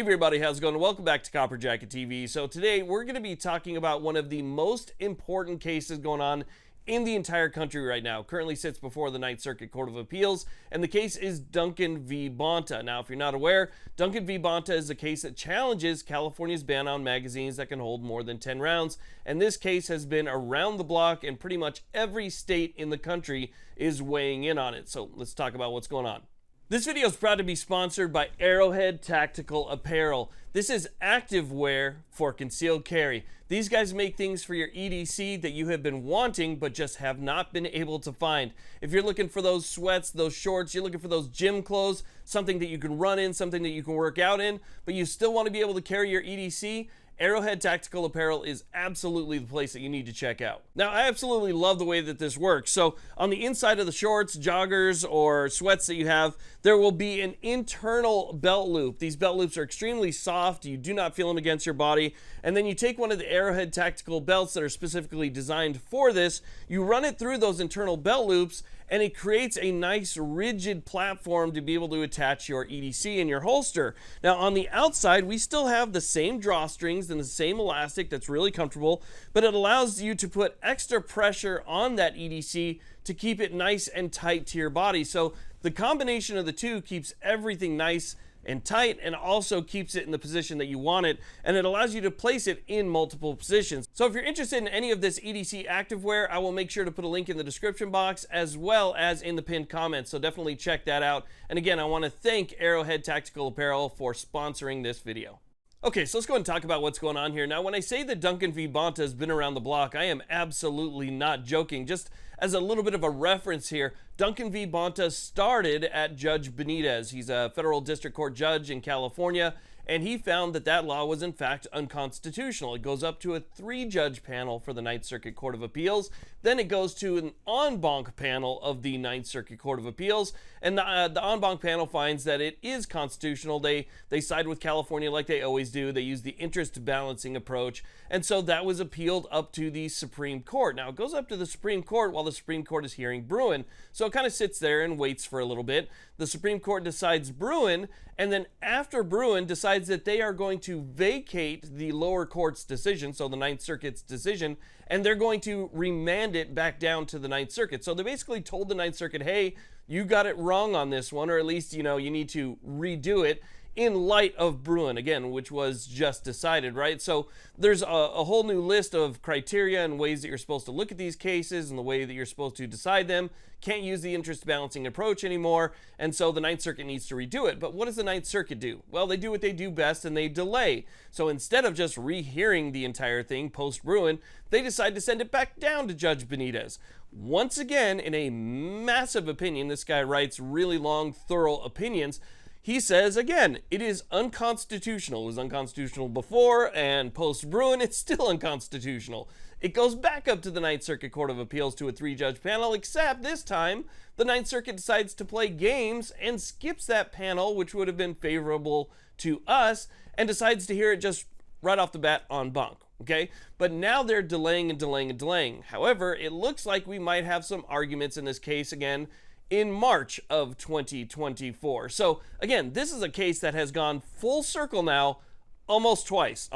everybody, how's it going? Welcome back to Copper Jacket TV. So today we're going to be talking about one of the most important cases going on in the entire country right now. Currently sits before the Ninth Circuit Court of Appeals, and the case is Duncan v. Bonta. Now, if you're not aware, Duncan v. Bonta is a case that challenges California's ban on magazines that can hold more than 10 rounds, and this case has been around the block, and pretty much every state in the country is weighing in on it. So let's talk about what's going on. This video is proud to be sponsored by Arrowhead Tactical Apparel. This is active wear for concealed carry. These guys make things for your EDC that you have been wanting but just have not been able to find. If you're looking for those sweats, those shorts, you're looking for those gym clothes, something that you can run in, something that you can work out in, but you still want to be able to carry your EDC, Arrowhead Tactical Apparel is absolutely the place that you need to check out. Now, I absolutely love the way that this works. So on the inside of the shorts, joggers, or sweats that you have, there will be an internal belt loop. These belt loops are extremely soft. You do not feel them against your body. And then you take one of the Arrowhead Tactical belts that are specifically designed for this, you run it through those internal belt loops, and it creates a nice rigid platform to be able to attach your EDC in your holster. Now on the outside, we still have the same drawstrings and the same elastic that's really comfortable, but it allows you to put extra pressure on that EDC to keep it nice and tight to your body. So the combination of the two keeps everything nice and tight, and also keeps it in the position that you want it, and it allows you to place it in multiple positions. So if you're interested in any of this EDC activewear, I will make sure to put a link in the description box as well as in the pinned comments, so definitely check that out. And again, I want to thank Arrowhead Tactical Apparel for sponsoring this video. Okay, so let's go ahead and talk about what's going on here. Now, when I say that Duncan v. Bonta has been around the block, I am absolutely not joking. Just as a little bit of a reference here, Duncan v. Bonta started at Judge Benitez. He's a federal district court judge in California, and he found that that law was in fact unconstitutional. It goes up to a 3-judge panel for the Ninth Circuit Court of Appeals. Then it goes to an en banc panel of the Ninth Circuit Court of Appeals, and the en banc panel finds that it is constitutional. They side with California like they always do. They use the interest balancing approach, and so that was appealed up to the Supreme Court. Now, it goes up to the Supreme Court while the Supreme Court is hearing Bruin, so it kind of sits there and waits for a little bit. The Supreme Court decides Bruin, and then after Bruin decides that they are going to vacate the lower court's decision, so the Ninth Circuit's decision, and they're going to remand it back down to the Ninth Circuit. So they basically told the Ninth Circuit, hey, you got it wrong on this one, or at least, you know, you need to redo it in light of Bruin, again, which was just decided, right? So there's a whole new list of criteria and ways that you're supposed to look at these cases and the way that you're supposed to decide them. Can't use the interest balancing approach anymore, and so the Ninth Circuit needs to redo it. But what does the Ninth Circuit do? Well, they do what they do best, and they delay. So instead of just rehearing the entire thing post-Bruin, they decide to send it back down to Judge Benitez. Once again, in a massive opinion, this guy writes really long, thorough opinions. He says, again, it is unconstitutional. It was unconstitutional before, and post-Bruin, it's still unconstitutional. It goes back up to the Ninth Circuit Court of Appeals to a 3-judge panel, except this time, the Ninth Circuit decides to play games and skips that panel, which would have been favorable to us, and decides to hear it just right off the bat en banc. Okay, but now they're delaying and delaying and delaying. However, it looks like we might have some arguments in this case again in March of 2024. So again, this is a case that has gone full circle now almost twice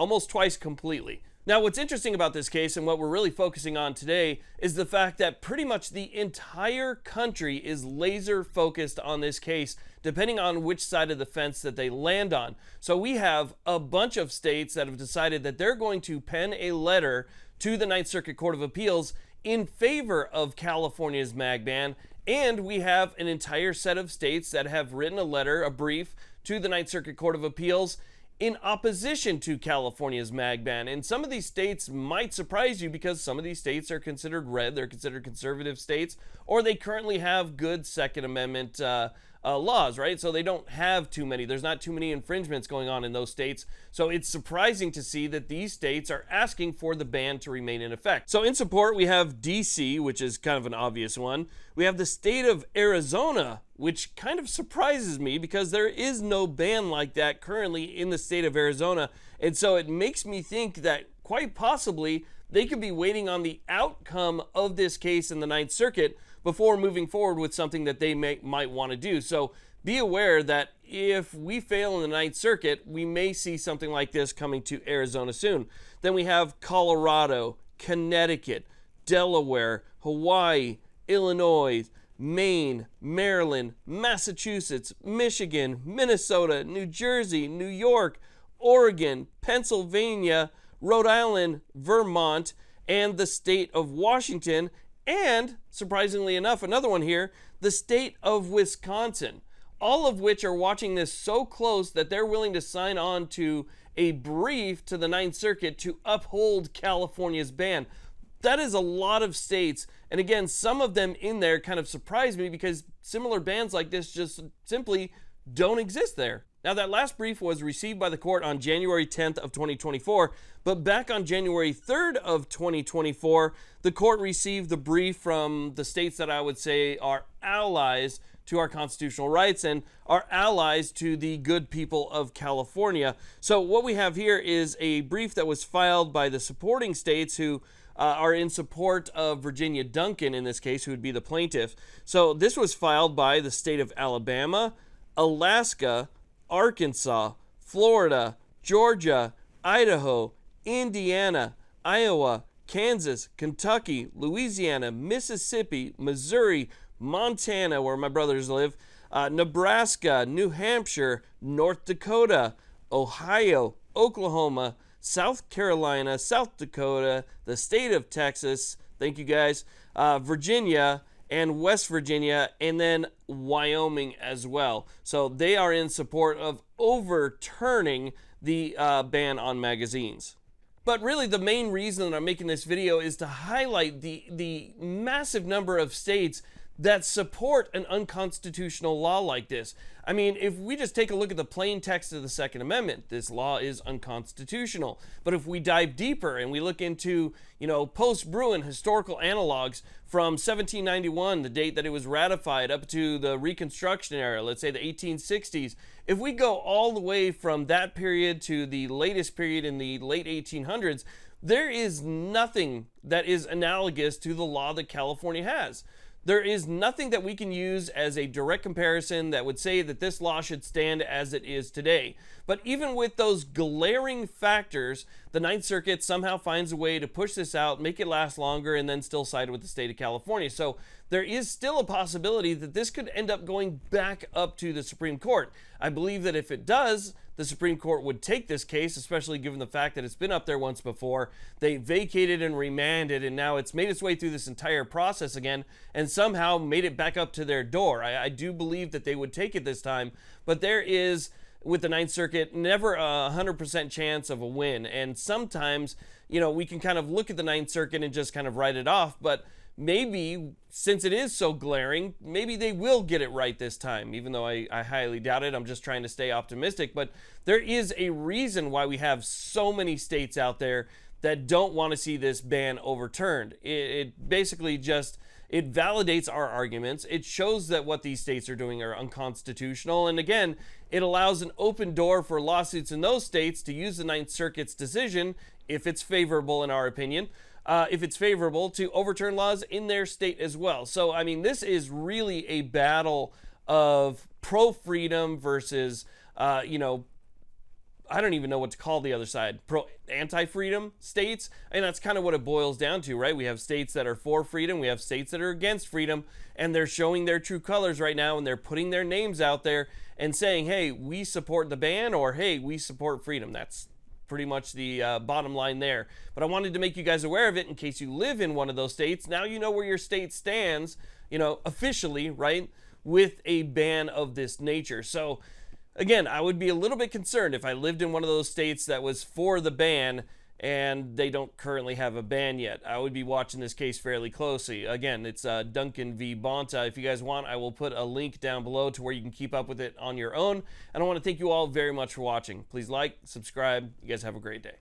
completely. Now, what's interesting about this case and what we're really focusing on today is the fact that pretty much the entire country is laser focused on this case, depending on which side of the fence that they land on. So we have a bunch of states that have decided that they're going to pen a letter to the Ninth Circuit Court of Appeals in favor of California's mag ban, and we have an entire set of states that have written a letter, a brief, to the Ninth Circuit Court of Appeals in opposition to California's mag ban. And some of these states might surprise you because some of these states are considered red, they're considered conservative states, or they currently have good Second Amendment laws, right? So they don't have too many. There's not too many infringements going on in those states. So it's surprising to see that these states are asking for the ban to remain in effect. So in support, we have DC, which is kind of an obvious one. We have the state of Arizona, which kind of surprises me because there is no ban like that currently in the state of Arizona. And so it makes me think that quite possibly they could be waiting on the outcome of this case in the Ninth Circuit before moving forward with something that they might want to do. So be aware that if we fail in the Ninth Circuit, we may see something like this coming to Arizona soon. Then we have Colorado, Connecticut, Delaware, Hawaii, Illinois, Maine, Maryland, Massachusetts, Michigan, Minnesota, New Jersey, New York, Oregon, Pennsylvania, Rhode Island, Vermont, and the state of Washington, and, surprisingly enough, another one here, the state of Wisconsin, all of which are watching this so close that they're willing to sign on to a brief to the Ninth Circuit to uphold California's ban. That is a lot of states, and again, some of them in there kind of surprise me because similar bans like this just simply don't exist there. Now, that last brief was received by the court on January 10th of 2024, but back on January 3rd of 2024, the court received the brief from the states that I would say are allies to our constitutional rights and are allies to the good people of California. So what we have here is a brief that was filed by the supporting states who are in support of Virginia Duncan, in this case, who would be the plaintiff. So this was filed by the state of Alabama, Alaska, Arkansas, Florida, Georgia, Idaho, Indiana, Iowa, Kansas, Kentucky, Louisiana, Mississippi, Missouri, Montana, where my brothers live, Nebraska, New Hampshire, North Dakota, Ohio, Oklahoma, South Carolina, South Dakota, the state of Texas, thank you guys, Virginia, and West Virginia, and then Wyoming as well. So they are in support of overturning the ban on magazines. But really the main reason that I'm making this video is to highlight the massive number of states that support an unconstitutional law like this. I mean, if we just take a look at the plain text of the Second Amendment, this law is unconstitutional. But if we dive deeper and we look into, post-Bruin historical analogs from 1791, the date that it was ratified, up to the Reconstruction era, let's say the 1860s, if we go all the way from that period to the latest period in the late 1800s, there is nothing that is analogous to the law that California has. There is nothing that we can use as a direct comparison that would say that this law should stand as it is today. But even with those glaring factors, the Ninth Circuit somehow finds a way to push this out, make it last longer, and then still side with the state of California. So there is still a possibility that this could end up going back up to the Supreme Court. I believe that if it does, the Supreme Court would take this case, especially given the fact that it's been up there once before. They vacated and remanded, and now it's made its way through this entire process again and somehow made it back up to their door. I do believe that they would take it this time, but there is, with the Ninth Circuit, never a 100% chance of a win. And sometimes, we can kind of look at the Ninth Circuit and just kind of write it off, but maybe, since it is so glaring, maybe they will get it right this time, even though I highly doubt it. I'm just trying to stay optimistic. But there is a reason why we have so many states out there that don't want to see this ban overturned. It basically just, it validates our arguments. It shows that what these states are doing are unconstitutional. And again, it allows an open door for lawsuits in those states to use the Ninth Circuit's decision, if it's favorable in our opinion, if it's favorable, to overturn laws in their state as well. So, I mean, this is really a battle of pro-freedom versus, I don't even know what to call the other side, anti-freedom states. And that's kind of what it boils down to, right? We have states that are for freedom. We have states that are against freedom. And they're showing their true colors right now. And they're putting their names out there and saying, hey, we support the ban, or hey, we support freedom. That's pretty much the bottom line there. But I wanted to make you guys aware of it in case you live in one of those states. Now you know where your state stands, officially, right, with a ban of this nature. So again, I would be a little bit concerned if I lived in one of those states that was for the ban and they don't currently have a ban yet. I would be watching this case fairly closely. Again, it's Duncan v. Bonta. If you guys want, I will put a link down below to where you can keep up with it on your own. And I want to thank you all very much for watching. Please like, subscribe. You guys have a great day.